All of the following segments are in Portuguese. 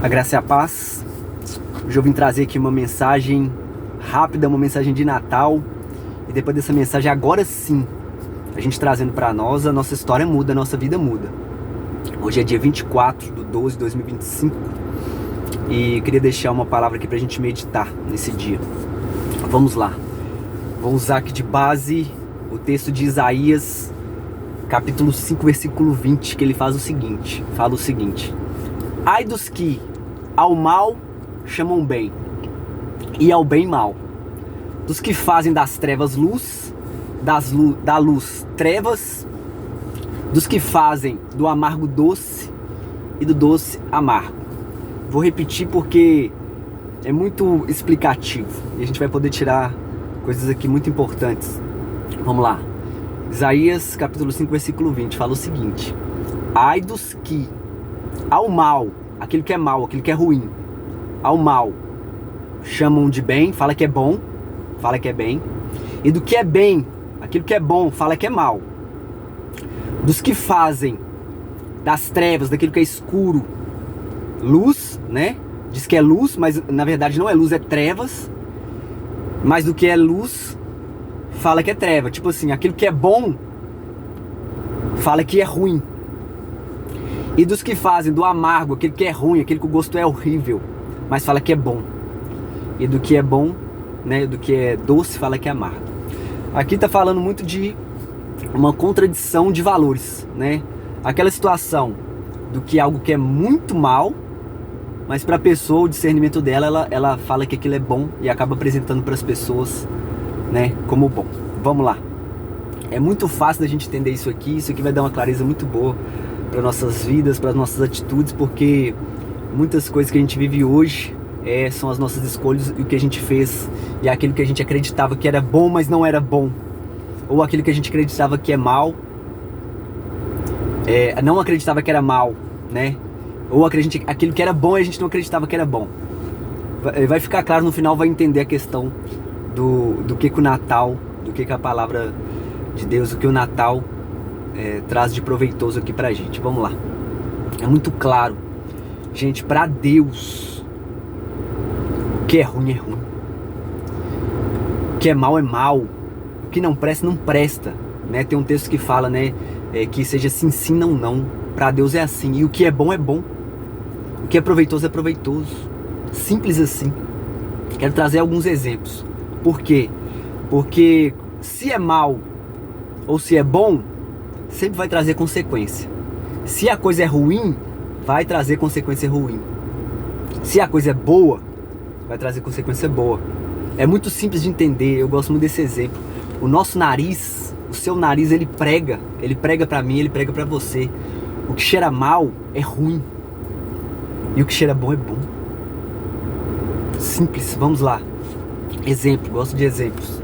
A graça e a paz. Hoje eu vim trazer aqui uma mensagem rápida, uma mensagem de Natal. E depois dessa mensagem, agora sim, a gente trazendo para nós, a nossa história muda, a nossa vida muda. Hoje é dia 24/12/2025 e eu queria deixar uma palavra aqui pra gente meditar nesse dia. Vamos lá. Vou usar aqui de base o texto de Isaías, capítulo 5, versículo 20, que ele fala o seguinte: ai dos que ao mal chamam bem, e ao bem mal, dos que fazem das trevas luz, da luz trevas, dos que fazem do amargo doce e do doce amargo. Vou repetir porque é muito explicativo e a gente vai poder tirar coisas aqui muito importantes. Vamos lá. Isaías capítulo 5, versículo 20 fala o seguinte: ai dos que ao mal, aquilo que é mal, aquilo que é ruim, ao mal chamam de bem, fala que é bom, fala que é bem, e do que é bem, aquilo que é bom, fala que é mal. Dos que fazem das trevas, daquilo que é escuro, luz, né? Diz que é luz, mas na verdade não é luz, é trevas. Mas do que é luz, fala que é treva. Tipo assim, aquilo que é bom, fala que é ruim. E dos que fazem do amargo, aquilo que é ruim, aquele que o gosto é horrível, mas fala que é bom. E do que é bom, né, do que é doce, fala que é amargo. Aqui tá falando muito de uma contradição de valores, né? Aquela situação do que algo que é muito mal, mas para a pessoa, o discernimento dela, ela fala que aquilo é bom e acaba apresentando para as pessoas, né, como bom. Vamos lá. É muito fácil da gente entender isso aqui vai dar uma clareza muito boa para nossas vidas, para as nossas atitudes, porque muitas coisas que a gente vive hoje são as nossas escolhas e o que a gente fez, e aquilo que a gente acreditava que era bom, mas não era bom, ou aquilo que a gente acreditava que é mal, não acreditava que era mal, né? Ou aquilo que era bom e a gente não acreditava que era bom. Vai ficar claro no final, vai entender a questão do que o Natal, do que a palavra de Deus, o que o Natal traz de proveitoso aqui pra gente. Vamos lá. É muito claro, gente, pra Deus, o que é ruim é ruim, o que é mal é mal, o que não presta não presta, né? Tem um texto que fala, né, que seja sim, sim, não, não. Pra Deus é assim, e o que é bom, o que é proveitoso é proveitoso, simples assim. Quero trazer alguns exemplos. Por quê? Porque se é mal ou se é bom, sempre vai trazer consequência. Se a coisa é ruim, vai trazer consequência ruim. Se a coisa é boa, vai trazer consequência boa. É muito simples de entender, eu gosto muito desse exemplo. O nosso nariz, o seu nariz, ele prega pra mim, ele prega pra você. O que cheira mal é ruim, e o que cheira bom é bom. Simples, vamos lá. Exemplo, gosto de exemplos.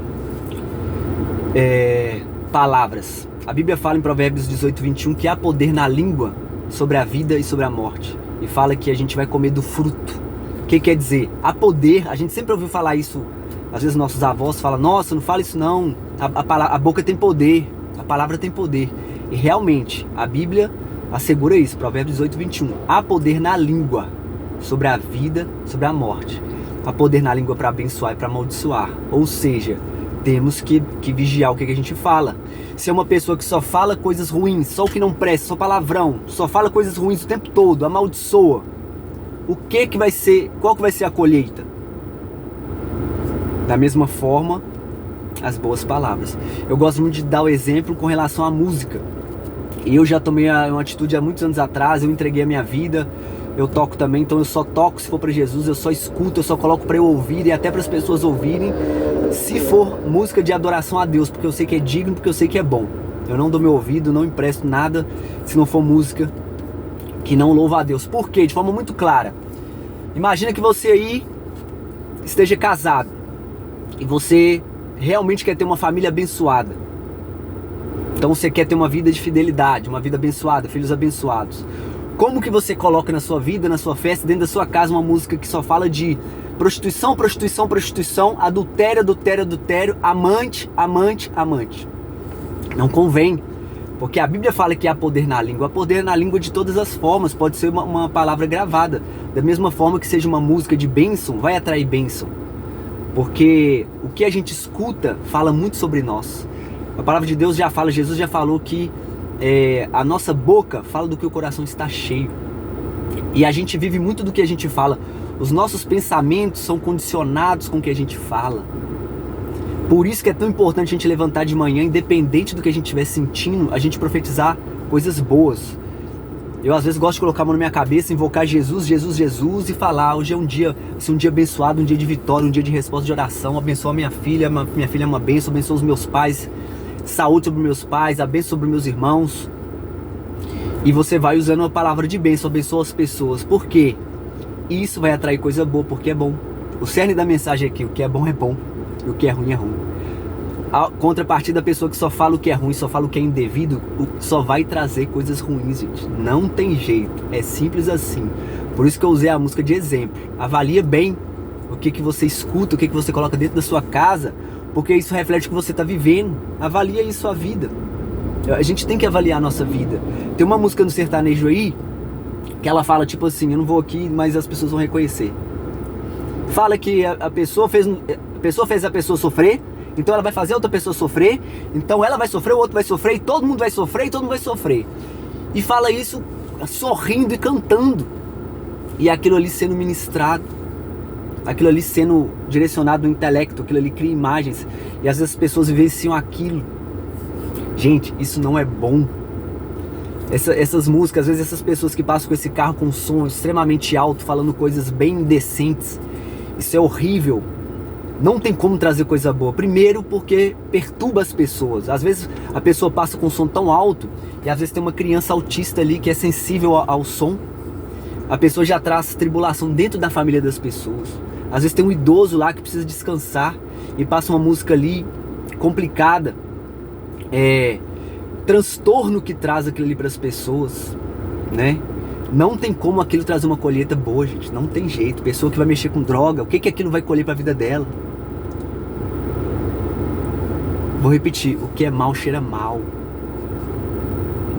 Palavras. A Bíblia fala em Provérbios 18:21 que há poder na língua sobre a vida e sobre a morte. E fala que a gente vai comer do fruto. O que quer dizer? Há poder, a gente sempre ouviu falar isso. Às vezes nossos avós falam: nossa, não fala isso não. A boca tem poder, a palavra tem poder. E realmente, a Bíblia assegura isso, Provérbios 18:21. Há poder na língua sobre a vida, sobre a morte. Há poder na língua para abençoar e para amaldiçoar. Ou seja, temos que vigiar o que a gente fala. Se é uma pessoa que só fala coisas ruins, só o que não presta, só palavrão, só fala coisas ruins o tempo todo, amaldiçoa, qual que vai ser a colheita? Da mesma forma, as boas palavras. Eu gosto muito de dar o exemplo com relação à música. Eu já tomei uma atitude há muitos anos atrás, eu entreguei a minha vida, eu toco também, então eu só toco se for para Jesus, eu só escuto, eu só coloco para eu ouvir e até para as pessoas ouvirem, se for música de adoração a Deus, porque eu sei que é digno, porque eu sei que é bom. Eu não dou meu ouvido, não empresto nada se não for música que não louva a Deus. Por quê? De forma muito clara. Imagina que você aí esteja casado e você realmente quer ter uma família abençoada. Então você quer ter uma vida de fidelidade, uma vida abençoada, filhos abençoados. Como que você coloca na sua vida, na sua festa, dentro da sua casa, uma música que só fala de prostituição, prostituição, prostituição, adultério, adultério, adultério, amante, amante, amante? Não convém. Porque a Bíblia fala que há poder na língua. Há poder na língua de todas as formas. Pode ser uma palavra gravada. Da mesma forma que seja uma música de bênção, vai atrair bênção. Porque o que a gente escuta fala muito sobre nós. A palavra de Deus já fala, Jesus já falou que a nossa boca fala do que o coração está cheio. E a gente vive muito do que a gente fala. Os nossos pensamentos são condicionados com o que a gente fala. Por isso que é tão importante a gente levantar de manhã, independente do que a gente estiver sentindo, a gente profetizar coisas boas. Eu às vezes gosto de colocar a mão na minha cabeça, invocar Jesus, Jesus, Jesus e falar, hoje é um dia abençoado, um dia de vitória, um dia de resposta de oração, abençoa minha filha é uma bênção, abençoa os meus pais, saúde sobre meus pais, abençoa sobre meus irmãos. E você vai usando uma palavra de bênção, abençoa as pessoas. Por quê? Isso vai atrair coisa boa, porque é bom. O cerne da mensagem aqui, o que é bom e o que é ruim é ruim. A contrapartida da pessoa que só fala o que é ruim, só fala o que é indevido, só vai trazer coisas ruins, gente. Não tem jeito, é simples assim. Por isso que eu usei a música de exemplo. Avalia bem o que você escuta, o que você coloca dentro da sua casa, porque isso reflete o que você está vivendo. Avalia aí sua vida. A gente tem que avaliar a nossa vida. Tem uma música no sertanejo aí, que ela fala tipo assim, eu não vou aqui, mas as pessoas vão reconhecer. Fala que a pessoa fez a pessoa sofrer, então ela vai fazer outra pessoa sofrer, então ela vai sofrer, o outro vai sofrer, e todo mundo vai sofrer, e todo mundo vai sofrer. E fala isso sorrindo e cantando. E aquilo ali sendo ministrado, aquilo ali sendo direcionado no intelecto, aquilo ali cria imagens, e às vezes as pessoas vivenciam aquilo. Gente, isso não é bom. Essas músicas, às vezes essas pessoas que passam com esse carro com som extremamente alto, falando coisas bem indecentes, isso é horrível. Não tem como trazer coisa boa. Primeiro porque perturba as pessoas. Às vezes a pessoa passa com um som tão alto, e às vezes tem uma criança autista ali que é sensível ao som. A pessoa já traz tribulação dentro da família das pessoas. Às vezes tem um idoso lá que precisa descansar e passa uma música ali complicada. Transtorno que traz aquilo ali para as pessoas, né? Não tem como aquilo trazer uma colheita boa, gente. Não tem jeito. Pessoa que vai mexer com droga, o que aquilo vai colher para a vida dela? Vou repetir, o que é mal cheira mal.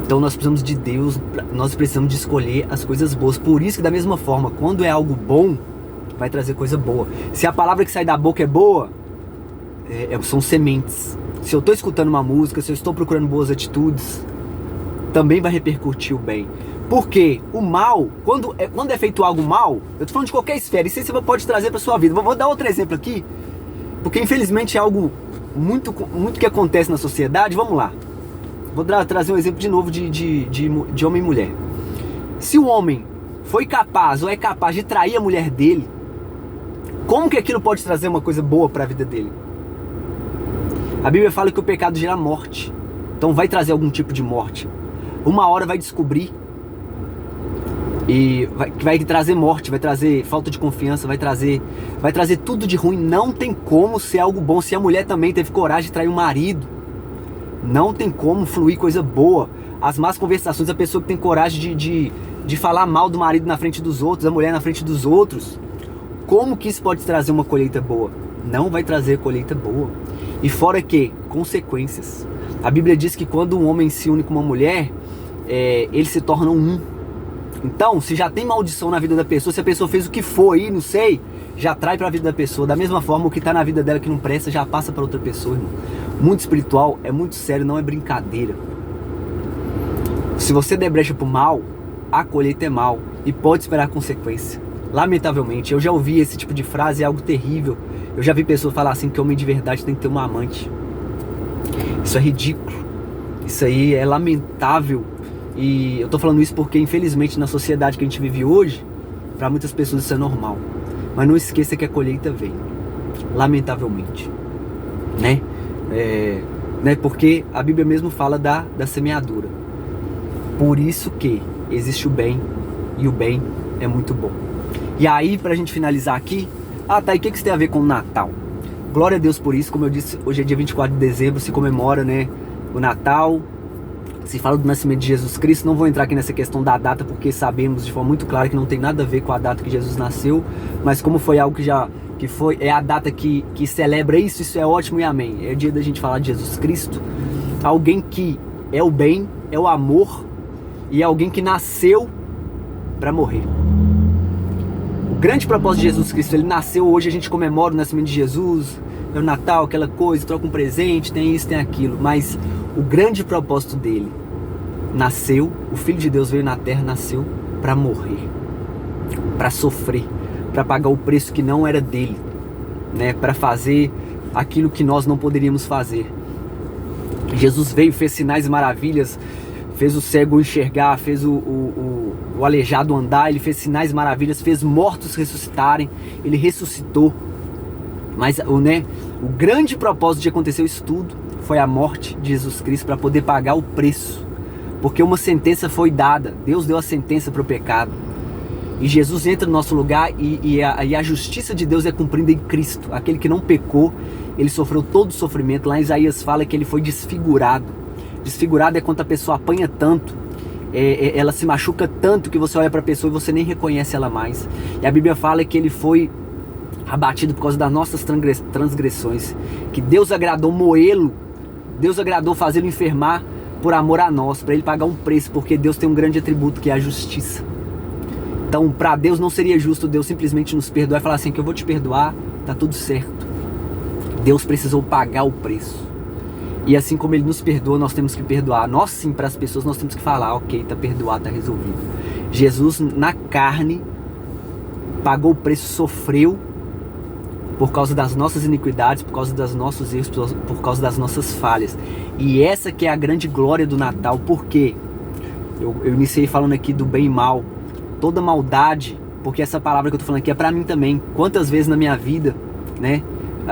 Então nós precisamos de Deus, nós precisamos de escolher as coisas boas. Por isso que da mesma forma, quando é algo bom, vai trazer coisa boa. Se a palavra que sai da boca é boa, são sementes. Se eu estou escutando uma música, se eu estou procurando boas atitudes, também vai repercutir o bem. Porque o mal, quando é feito algo mal, eu estou falando de qualquer esfera, isso aí você pode trazer para sua vida. Vou dar outro exemplo aqui, porque infelizmente é algo muito que acontece na sociedade. Vamos lá. Vou trazer um exemplo de novo de homem e mulher. Se o homem foi capaz ou é capaz de trair a mulher dele, como que aquilo pode trazer uma coisa boa para a vida dele? A Bíblia fala que o pecado gera morte. Então vai trazer algum tipo de morte. Uma hora vai descobrir. E vai trazer morte, vai trazer falta de confiança, vai trazer tudo de ruim. Não tem como ser algo bom. Se a mulher também teve coragem de trair o marido, não tem como fluir coisa boa. As más conversações, a pessoa que tem coragem de falar mal do marido na frente dos outros, da mulher na frente dos outros, como que isso pode trazer uma colheita boa? Não vai trazer colheita boa. E fora que, consequências. A Bíblia diz que quando um homem se une com uma mulher, eles se tornam um. Então, se já tem maldição na vida da pessoa, se a pessoa fez o que for aí, não sei, já trai para a vida da pessoa. Da mesma forma, o que está na vida dela que não presta, já passa para outra pessoa, irmão. Muito espiritual, é muito sério, não é brincadeira. Se você der brecha pro mal, a colheita é mal e pode esperar consequência. Lamentavelmente, eu já ouvi esse tipo de frase, é algo terrível. Eu já vi pessoas falar assim que homem de verdade tem que ter uma amante. Isso é ridículo. Isso aí é lamentável. E eu tô falando isso porque, infelizmente, na sociedade que a gente vive hoje, para muitas pessoas isso é normal. Mas não esqueça que a colheita vem. Lamentavelmente. Né? Porque a Bíblia mesmo fala da semeadura. Por isso que existe o bem, e o bem é muito bom. E aí, pra gente finalizar aqui, tá, e o que isso tem a ver com o Natal? Glória a Deus por isso, como eu disse, hoje é dia 24 de dezembro, se comemora, né, o Natal, se fala do nascimento de Jesus Cristo. Não vou entrar aqui nessa questão da data, porque sabemos de forma muito clara que não tem nada a ver com a data que Jesus nasceu, mas como foi algo é a data que celebra isso é ótimo e amém. É o dia da gente falar de Jesus Cristo, alguém que é o bem, é o amor, e é alguém que nasceu para morrer. grande propósito de Jesus Cristo, ele nasceu, hoje a gente comemora o nascimento de Jesus, é o Natal, aquela coisa, troca um presente, tem isso, tem aquilo, mas o grande propósito dele, nasceu, o Filho de Deus veio na terra, nasceu para morrer, para sofrer, para pagar o preço que não era dele, né? Para fazer aquilo que nós não poderíamos fazer. Jesus veio, fez sinais e maravilhas, fez o cego enxergar, fez o aleijado andar, ele fez sinais e maravilhas, fez mortos ressuscitarem, ele ressuscitou. Mas o grande propósito de acontecer isso tudo foi a morte de Jesus Cristo para poder pagar o preço. Porque uma sentença foi dada, Deus deu a sentença para o pecado. E Jesus entra no nosso lugar e a justiça de Deus é cumprida em Cristo. Aquele que não pecou, ele sofreu todo o sofrimento. Lá em Isaías fala que ele foi desfigurado. Desfigurado é quando a pessoa apanha tanto, ela se machuca tanto que você olha para a pessoa e você nem reconhece ela mais. E a Bíblia fala que ele foi abatido por causa das nossas transgressões, que Deus agradou moê-lo, Deus agradou fazê-lo enfermar por amor a nós, para ele pagar um preço, porque Deus tem um grande atributo que é a justiça. Então, para Deus não seria justo Deus simplesmente nos perdoar e falar assim, que eu vou te perdoar, tá tudo certo. Deus precisou pagar o preço. E assim como ele nos perdoa, nós temos que perdoar. Nós sim, para as pessoas, nós temos que falar, ok, tá perdoado, tá resolvido. Jesus na carne pagou o preço, sofreu por causa das nossas iniquidades, por causa dos nossos erros, por causa das nossas falhas. E essa que é a grande glória do Natal. Por quê? Eu iniciei falando aqui do bem e mal, toda maldade, porque essa palavra que eu tô falando aqui é para mim também. Quantas vezes na minha vida, né,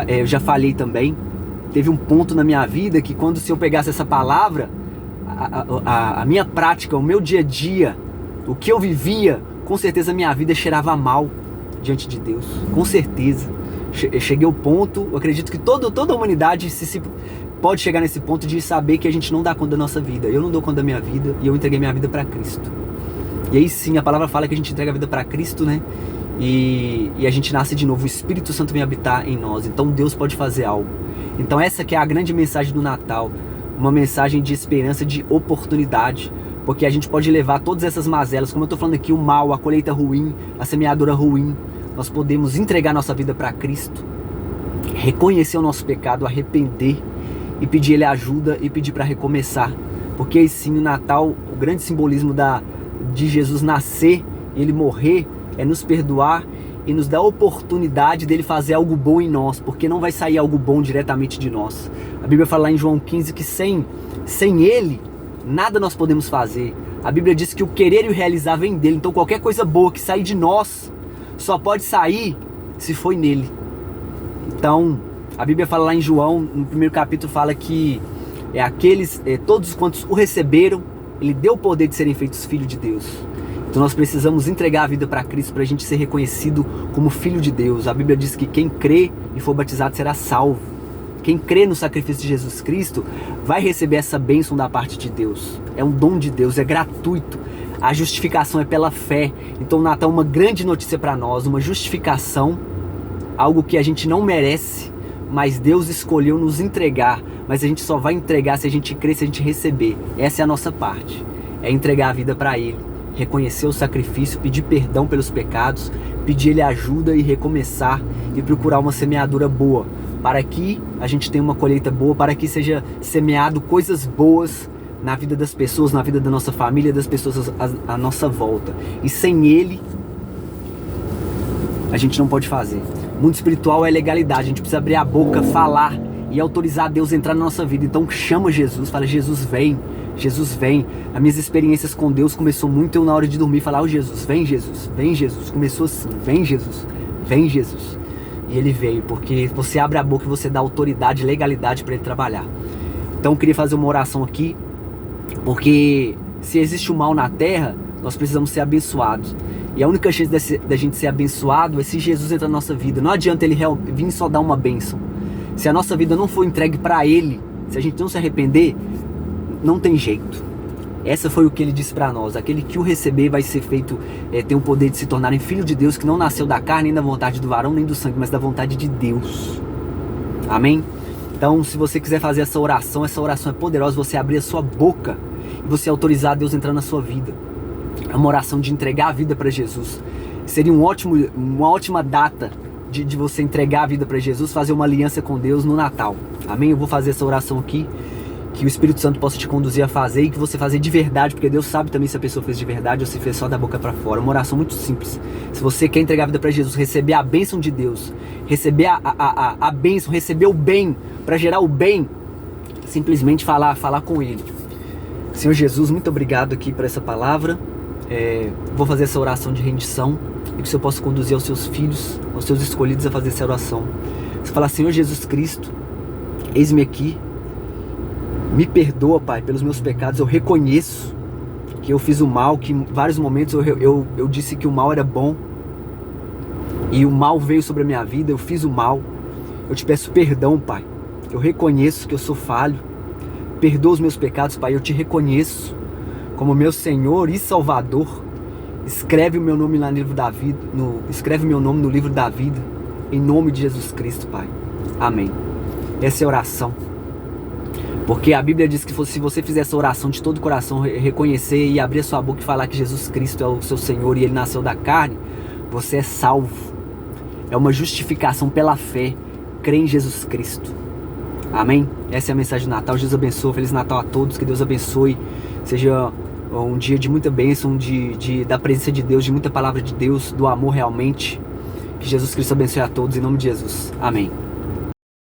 eu já falei também, teve um ponto na minha vida que quando, se eu pegasse essa palavra, a minha prática, o meu dia a dia, o que eu vivia, com certeza a minha vida cheirava mal diante de Deus, com certeza. Cheguei ao ponto, eu acredito que toda a humanidade pode chegar nesse ponto de saber que a gente não dá conta da nossa vida. Eu não dou conta da minha vida e eu entreguei minha vida para Cristo. E aí sim, a palavra fala que a gente entrega a vida para Cristo, né? E a gente nasce de novo, o Espírito Santo vem habitar em nós. Então Deus pode fazer algo. Então essa que é a grande mensagem do Natal, uma mensagem de esperança, de oportunidade, porque a gente pode levar todas essas mazelas, como eu estou falando aqui, o mal, a colheita ruim, a semeadura ruim, nós podemos entregar nossa vida para Cristo, reconhecer o nosso pecado, arrepender e pedir Ele ajuda e pedir para recomeçar, porque aí sim o Natal, o grande simbolismo de Jesus nascer e Ele morrer é nos perdoar e nos dar a oportunidade dele fazer algo bom em nós, porque não vai sair algo bom diretamente de nós. A Bíblia fala lá em João 15 que sem Ele, nada nós podemos fazer. A Bíblia diz que o querer e o realizar vem dele, então qualquer coisa boa que sair de nós, só pode sair se foi nele. Então, a Bíblia fala lá em João, no primeiro capítulo, fala que todos quantos o receberam, ele deu o poder de serem feitos filhos de Deus. Então nós precisamos entregar a vida para Cristo para a gente ser reconhecido como filho de Deus. A Bíblia diz que quem crê e for batizado será salvo. Quem crê no sacrifício de Jesus Cristo vai receber essa bênção da parte de Deus. É um dom de Deus, é gratuito. A justificação é pela fé. Então o Natal é uma grande notícia para nós, uma justificação, algo que a gente não merece, mas Deus escolheu nos entregar. Mas a gente só vai entregar se a gente crer, se a gente receber. Essa é a nossa parte, é entregar a vida para Ele, reconhecer o sacrifício, pedir perdão pelos pecados, pedir Ele ajuda e recomeçar e procurar uma semeadura boa, para que a gente tenha uma colheita boa, para que seja semeado coisas boas na vida das pessoas, na vida da nossa família, das pessoas à nossa volta. E sem Ele, a gente não pode fazer. O mundo espiritual é legalidade, a gente precisa abrir a boca, falar e autorizar Deus a entrar na nossa vida. Então chama Jesus, fala: Jesus vem, Jesus vem. As minhas experiências com Deus começou muito eu na hora de dormir falar: oh Jesus, vem Jesus, vem Jesus. Começou assim: vem Jesus, vem Jesus. E Ele veio, porque você abre a boca e você dá autoridade, legalidade para Ele trabalhar. Então eu queria fazer uma oração aqui, porque se existe o mal na terra, nós precisamos ser abençoados. E a única chance da gente ser abençoado é se Jesus entrar na nossa vida. Não adianta Ele vir só dar uma bênção. Se a nossa vida não for entregue para Ele, se a gente não se arrepender, não tem jeito. Essa foi o que Ele disse para nós: aquele que o receber vai ser feito, tem o poder de se tornarem filho de Deus, que não nasceu da carne, nem da vontade do varão, nem do sangue, mas da vontade de Deus. Amém? Então, se você quiser fazer essa oração é poderosa. Você abrir a sua boca e você autorizar Deus a entrar na sua vida. É uma oração de entregar a vida para Jesus. Seria uma ótima data de você entregar a vida para Jesus, fazer uma aliança com Deus no Natal. Amém? Eu vou fazer essa oração aqui, que o Espírito Santo possa te conduzir a fazer e que você fazer de verdade, porque Deus sabe também se a pessoa fez de verdade ou se fez só da boca para fora. Uma oração muito simples. Se você quer entregar a vida para Jesus, receber a bênção de Deus, receber a bênção, receber o bem, para gerar o bem, simplesmente falar com Ele. Senhor Jesus, muito obrigado aqui por essa palavra. Vou fazer essa oração de rendição e que o Senhor possa conduzir aos seus filhos, aos seus escolhidos a fazer essa oração. Você fala: Senhor Jesus Cristo, eis-me aqui, me perdoa, Pai, pelos meus pecados. Eu reconheço que eu fiz o mal, que em vários momentos eu disse que o mal era bom e o mal veio sobre a minha vida, eu fiz o mal. Eu te peço perdão, Pai. Eu reconheço que eu sou falho. Perdoa os meus pecados, Pai. Eu te reconheço como meu Senhor e Salvador. Escreve o meu nome lá no livro da vida, escreve meu nome no livro da vida, em nome de Jesus Cristo, Pai. Amém. Essa é a oração. Porque a Bíblia diz que se você fizer essa oração de todo o coração, reconhecer e abrir a sua boca e falar que Jesus Cristo é o seu Senhor e Ele nasceu da carne, você é salvo. É uma justificação pela fé. Crê em Jesus Cristo. Amém? Essa é a mensagem do Natal. Jesus abençoe. Feliz Natal a todos. Que Deus abençoe. Seja um dia de muita bênção, da presença de Deus, de muita palavra de Deus, do amor realmente. Que Jesus Cristo abençoe a todos, em nome de Jesus. Amém.